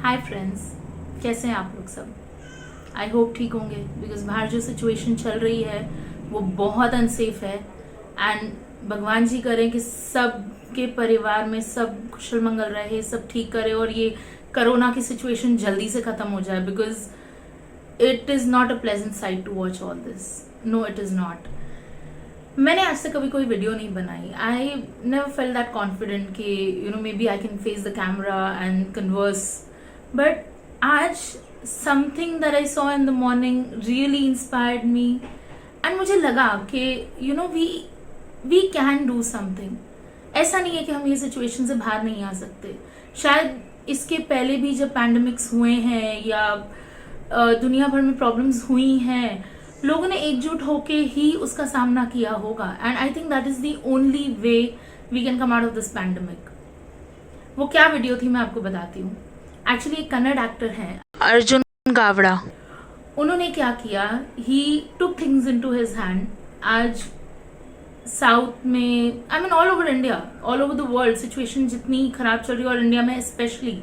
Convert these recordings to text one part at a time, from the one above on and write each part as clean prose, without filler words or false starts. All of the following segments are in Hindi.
हाय फ्रेंड्स, कैसे हैं आप लोग सब। आई होप ठीक होंगे बिकॉज बाहर जो सिचुएशन चल रही है वो बहुत अनसेफ है। एंड भगवान जी करें कि सब के परिवार में सब कुशल मंगल रहे, सब ठीक करे और ये कोरोना की सिचुएशन जल्दी से खत्म हो जाए because it is not a pleasant sight to watch all this. No, it is not. मैंने आज तक कभी कोई वीडियो नहीं बनाई। I never felt that confident कि maybe I can face the camera and converse, but आज something that I saw in the morning really inspired me and मुझे लगा कि वी कैन डू समथिंग। ऐसा नहीं है कि हम ये सिचुएशन से बाहर नहीं आ सकते। शायद इसके पहले भी जब पैंडेमिक्स हुए हैं या दुनिया भर में प्रॉब्लम्स हुई हैं, लोगों ने एकजुट होके ही उसका सामना किया होगा। And I think that is the only way we can come out of this pandemic. वो क्या वीडियो थी मैं आपको बताती हूँ। एक्चुअली एक कन्नड़ एक्टर हैं अर्जुन गावड़ा। उन्होंने क्या किया, ही टुक थिंग्स इनटू हिज हैंड। आज साउथ में, I mean all over India, all over the world situation जितनी खराब चल रही है और इंडिया में स्पेशली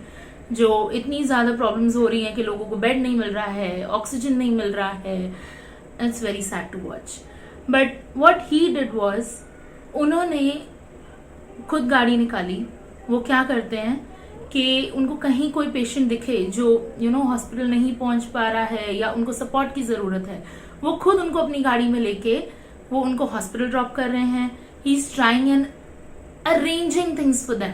जो इतनी ज्यादा प्रॉब्लम्स हो रही हैं कि लोगों को बेड नहीं मिल रहा है, ऑक्सीजन नहीं मिल रहा है, it's very sad to watch. But what he did was, उन्होंने खुद गाड़ी निकाली। वो क्या करते हैं कि उनको कहीं कोई पेशेंट दिखे जो हॉस्पिटल नहीं पहुंच पा रहा है या उनको सपोर्ट की जरूरत है, वो खुद उनको अपनी गाड़ी में लेके वो उनको हॉस्पिटल ड्रॉप कर रहे हैं। He is trying and arranging things for them.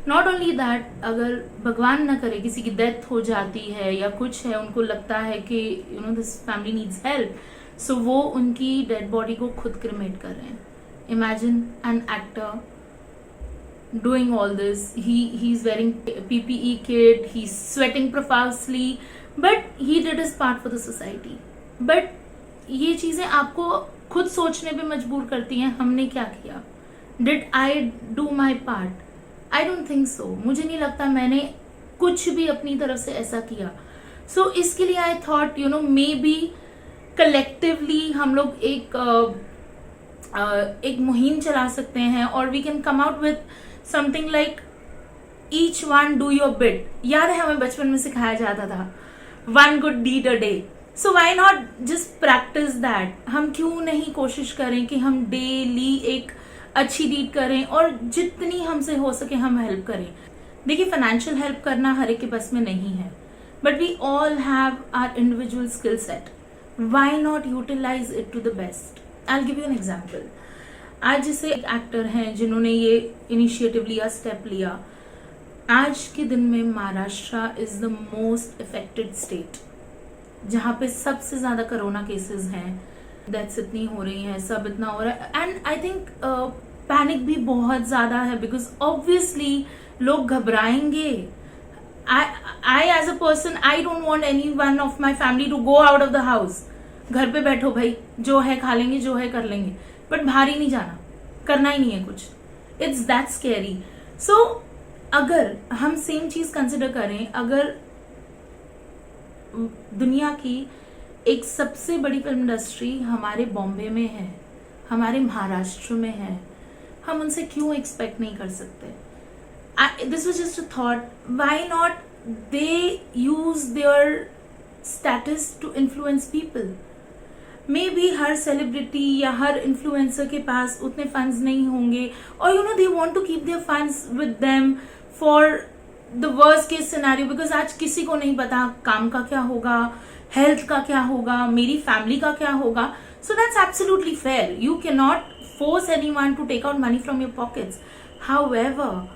Not only that, अगर भगवान न करे किसी की डेथ हो जाती है या कुछ है, उनको लगता है कि दिस फैमिली नीड्स हेल्प, सो वो उनकी डेड बॉडी को खुद क्रिमेट कर रहे हैं। Imagine an actor doing all this. He's wearing PPE kit, he's sweating profusely, but he did his part for the society. But ये चीजें आपको खुद सोचने पे मजबूर करती हैं, हमने क्या किया। Did I do my part? I don't think so. मुझे नहीं लगता मैंने कुछ भी अपनी तरफ से ऐसा किया। So इसके लिए I thought maybe collectively हम लोग एक मुहिम चला सकते हैं और we can come out with something like each one do your bit. याद है हमें बचपन में सिखाया जाता था one good deed a day. So why not just practice that? हम क्यों नहीं कोशिश करें कि हम डेली एक अच्छी डीड करें और जितनी हमसे हो सके हम हेल्प करें। देखिए, फाइनेंशियल हेल्प करना हर एक के बस में नहीं है, but we all have our individual skill set. Why not utilize it to the best? I will give you an example. आज जैसे एक एक्टर हैं जिन्होंने ये इनिशिएटिव लिया, स्टेप लिया। आज के दिन में Maharashtra is the most affected state, जहां पे सबसे ज्यादा कोरोना केसेस हैं, डेथ्स इतनी हो रही हैं, सब इतना हो रहा है। एंड आई थिंक पैनिक भी बहुत ज्यादा है बिकॉज ऑब्वियसली लोग घबराएंगे। I as a person, I don't want any one of my family to go out of the house. घर पे बैठो भाई, जो है खा लेंगे, जो है कर लेंगे, बट बाहर ही नहीं जाना, करना ही नहीं है कुछ। It's that scary. सो अगर हम सेम चीज कंसिडर करें, अगर दुनिया की एक सबसे बड़ी फिल्म इंडस्ट्री हमारे बॉम्बे में है, हमारे महाराष्ट्र में है, हम उनसे क्यों एक्सपेक्ट नहीं कर सकते? This was just a thought. Why not they use their status to influence people? Maybe हर सेलिब्रिटी या हर इन्फ्लुएंसर के पास उतने फंड्स नहीं होंगे और they want to keep their funds with them for the worst case scenario, because आज किसी को नहीं पता काम का क्या होगा, हेल्थ का क्या होगा, मेरी फैमिली का क्या होगा। So that's absolutely fair. You can not force anyone to take out money from your pockets. However,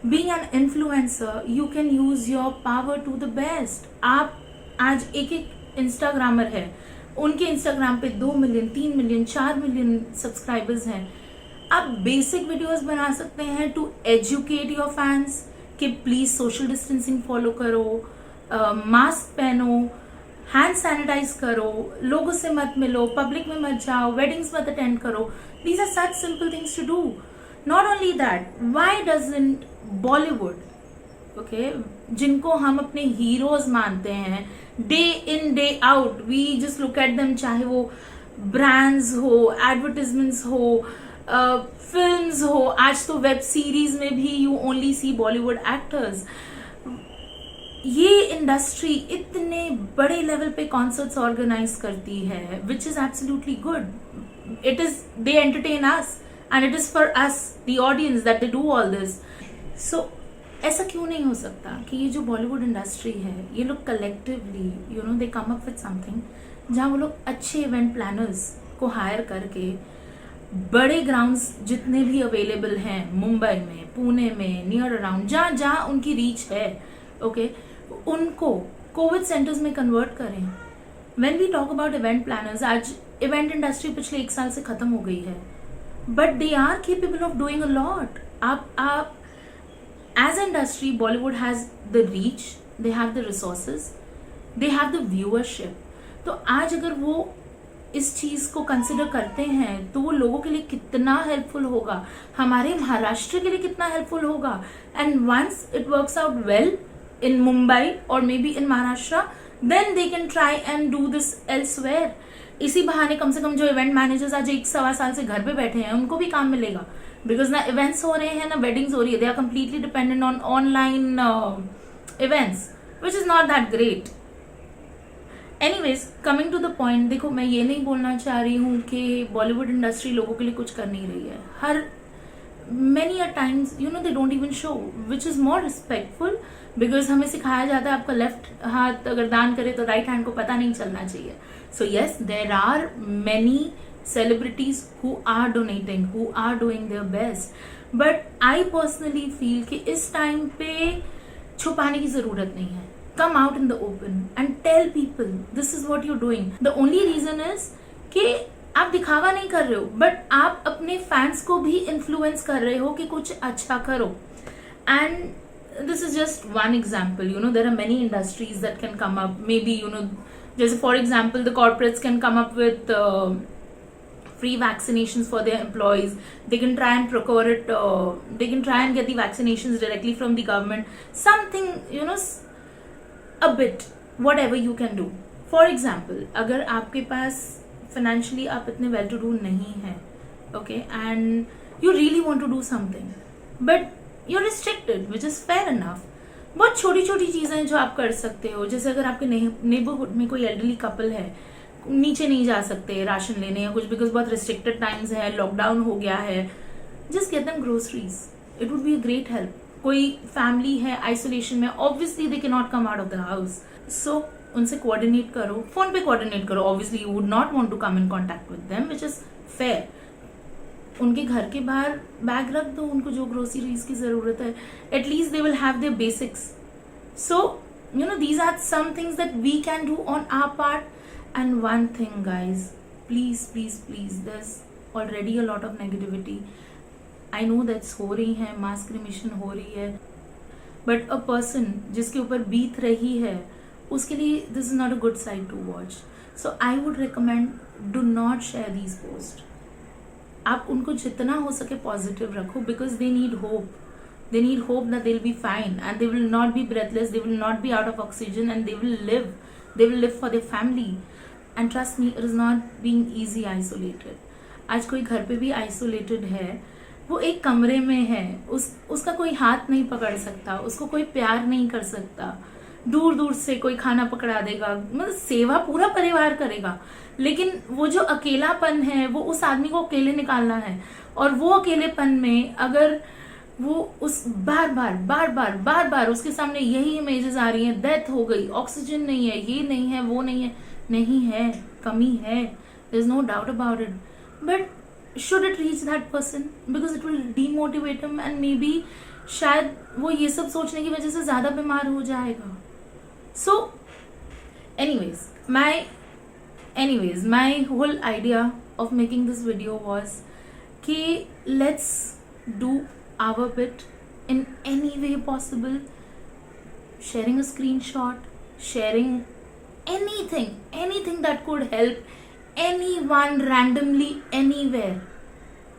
being an influencer, you can use your power to the best. आप आज एक इंस्टाग्रामर है, उनके इंस्टाग्राम पे 2 मिलियन, 3 मिलियन, 4 मिलियन सब्सक्राइबर्स हैं। आप बेसिक वीडियोस बना सकते हैं टू एजुकेट योर फैंस कि प्लीज सोशल डिस्टेंसिंग फॉलो करो, मास्क पहनो, हैंड सैनिटाइज करो, लोगों से मत मिलो, पब्लिक में मत जाओ, वेडिंग्स मत अटेंड करो। These are such simple things to do. Not only that, why doesn't Bollywood, okay, जिनको हम अपने हीरोज मानते हैं, day in day out we just look at them, चाहे वो ब्रांड्स हो, एडवर्टाइजमेंट्स हो, फिल्म्स हो, आज तो वेब सीरीज में भी you only see Bollywood actors. ये इंडस्ट्री इतने बड़े लेवल पे कॉन्सर्ट्स ऑर्गेनाइज करती है, which is absolutely good. It is, they entertain us and it is for us the audience that they do all this. So ऐसा क्यों नहीं हो सकता कि ये जो बॉलीवुड इंडस्ट्री है, ये लोग collectively you know they come up with something जहाँ वो लोग अच्छे इवेंट प्लानर्स को हायर करके बड़े ग्राउंड्स जितने भी अवेलेबल हैं मुंबई में, पुणे में, नियर अराउंड, जहाँ जहाँ उनकी रीच है, ओके, उनको कोविड सेंटर्स में कन्वर्ट करें. When we talk about event planners, आज इवेंट इंडस्ट्री पिछले 1 साल से खत्म हो गई है, but they are capable of doing a lot. आप as an industry, Bollywood has the reach, they have the resources, they have the viewership. तो आज अगर वो इस चीज को कंसिडर करते हैं तो वो लोगों के लिए कितना हेल्पफुल होगा, हमारे महाराष्ट्र के लिए कितना हेल्पफुल होगा. And once it works out well in Mumbai और maybe in Maharashtra, then they can try and do this elsewhere. इसी बहाने कम से कम जो इवेंट मैनेजर्स आज 1-1.25 साल से घर पे बैठे हैं उनको भी काम मिलेगा. बिकॉज ना इवेंट्स हो रहे हैं ना वेडिंग्स हो रही है, they are completely dependent on online events, which is not that great. Anyways, coming to the point, देखो मैं ये नहीं बोलना चाह रही हूँ कि बॉलीवुड इंडस्ट्री लोगों के लिए कुछ कर नहीं रही है. हर many a times you know they don't even show, which is more respectful, because हमें सिखाया जाता है आपका लेफ्ट हाथ अगर दान करे तो राइट हैंड को पता नहीं चलना चाहिए. So yes, there are many celebrities who are donating, who are doing their best, but I personally feel कि इस टाइम पे छुपाने की जरूरत नहीं है. Come out in the open and tell people this is what you're doing. The only reason is कि आप दिखावा नहीं कर रहे हो, बट आप अपने फैंस को भी इन्फ्लुएंस कर रहे हो कि कुछ अच्छा करो. And this is just one example. You know there are many industries that can come up. Maybe you know, जैसे for example the corporates can come up with free vaccinations for their employees. They can try and procure it, they can try and get the vaccinations directly from the government. Something, you know, a bit, whatever you can do. For example, अगर आपके पास financially आप इतने well to do नहीं हैं, okay, and you really want to do something, but you're restricted, which is fair enough. बहुत छोटी छोटी चीजें जो आप कर सकते हो, जैसे अगर आपके नेबरहुड में कोई एल्डरली कपल है, नीचे नहीं जा सकते राशन लेने या कुछ, बिकॉज बहुत रिस्ट्रिक्टेड टाइम्स है, लॉकडाउन हो गया है, just get them groceries. It would be a great help. कोई फैमिली है आइसोलेशन में, obviously they can not come out of the house, so उनसे कोऑर्डिनेट करो, फोन पे कोऑर्डिनेट करो. Obviously you would not want to come in contact with them, which is fair. उनके घर के बाहर बैग रख दो, उनको जो ग्रोसरीज की जरूरत है, at least they will have their basics. So you know these are some things that we can do on our part. And one thing, guys, please, there's already a lot of negativity. I know that's हो रही है, mass cremation हो रही है, but a person जिसके ऊपर बीत रही है, उसके लिए this is not a good sight to watch. So I would recommend, do not share these posts. आप उनको जितना हो सके पॉजिटिव रखो, because they need hope. They need hope that they'll be fine and they will not be breathless, they will not be out of oxygen, and they will live. They will live for their family. And trust me, it is not being easy isolated. आज कोई घर पे भी आइसोलेटेड है, वो एक कमरे में है, उसका कोई हाथ नहीं पकड़ सकता, उसको कोई प्यार नहीं कर सकता, दूर दूर से कोई खाना पकड़ा देगा, मतलब सेवा पूरा परिवार करेगा, लेकिन वो जो अकेलापन है वो उस आदमी को अकेले निकालना है. और वो अकेलेपन में अगर वो उस बार बार उसके सामने यही इमेजेस आ रही हैं, डेथ हो गई, ऑक्सीजन नहीं है, ये नहीं है, वो नहीं है, कमी है, there is no doubt about it, but should it reach that person, because it will demotivate him and maybe शायद वो ये सब सोचने की वजह से ज्यादा बीमार हो जाएगा. सो anyways my whole idea of making this video was कि let's do our bit in any way possible, sharing a screenshot, sharing anything that could help anyone randomly anywhere.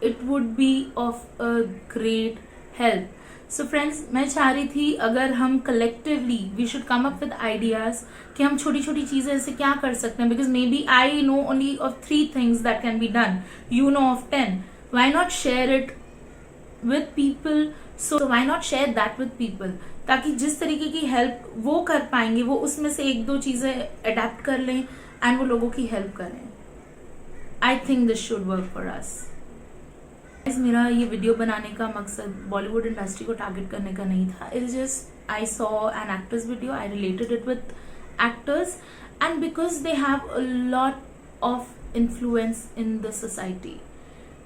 It would be of a great help. So friends, मैं चाह रही थी अगर हम collectively we should come up with ideas कि हम छोटी छोटी चीजें ऐसे क्या कर सकते हैं, because maybe I know only of 3 things that can be done, you know of 10. Why not share it with people so why not share that with people, ताकि जिस तरीके की हेल्प वो कर पाएंगे वो उसमें से एक दो चीजें अडेप्ट कर लें एंड वो लोगों की हेल्प करें. I think this should work for us. मेरा ये वीडियो बनाने का मकसद बॉलीवुड इंडस्ट्री को टारगेट करने का नहीं था. It is just I saw an actors video, I related it with actors, and because they have a lot of influence in the society,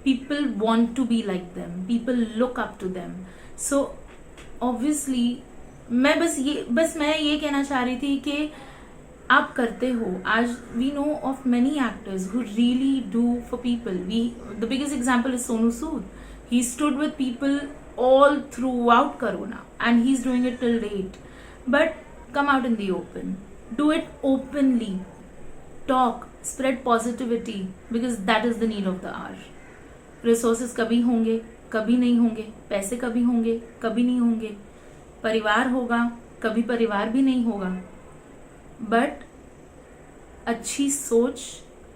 people want to be like them, people look up to them. So obviously मैं ये कहना चाह रही थी कि आप करते हो. आज we know of many actors who really do for people. The biggest example is Sonu Sood. He stood with people all throughout corona and he's doing it till date. But come out in the open, do it openly, talk, spread positivity, because that is the need of the hour. Resources कभी होंगे, कभी नहीं होंगे. पैसे कभी होंगे, कभी नहीं होंगे. परिवार होगा, कभी परिवार भी नहीं होगा. बट अच्छी सोच,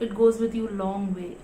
it goes with you long way.